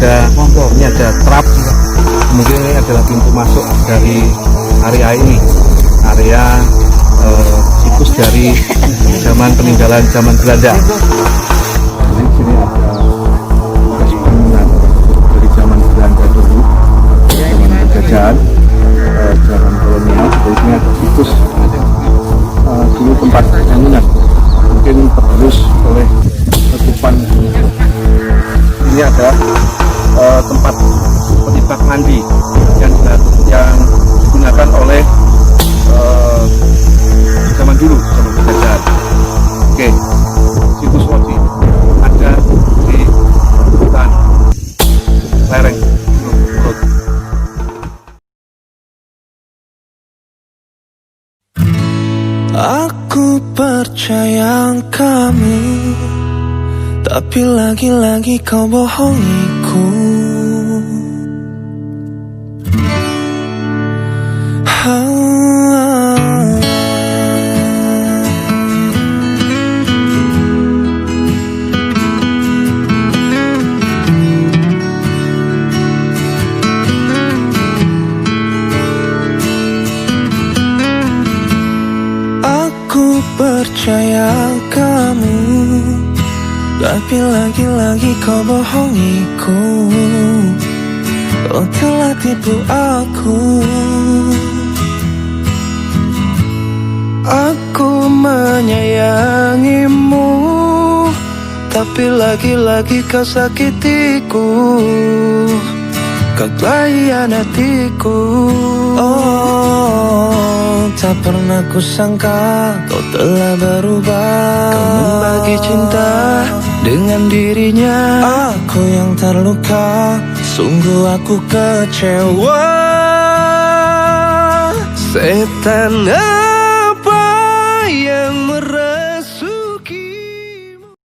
ini ada trap, mungkin ini adalah pintu masuk dari area ini, area situs dari zaman peninggalan zaman Belanda. Jadi sini ada bekas bangunan dari zaman Belanda dulu, zaman penjajahan, zaman kolonial. Jadi sini ada situs dulu tempat bangunan, mungkin tergerus oleh letupan. Ini ada tempat penimpak mandi yang digunakan oleh zaman dulu, zaman penjajahan. Oke, situs Woti ada di hutan lereng Gunung Bulut. Aku percaya kamu, tapi lagi-lagi kau bohongiku. Aku percaya kamu, tapi lagi-lagi kau bohongiku. Kau telah tipu aku. Aku menyayangimu, tapi lagi-lagi kau sakitiku. Kau telah hianatiku. Oh, tak pernah kusangka kau telah berubah. Kau membagi cinta dengan dirinya. Aku yang terluka, sungguh aku kecewa. Setan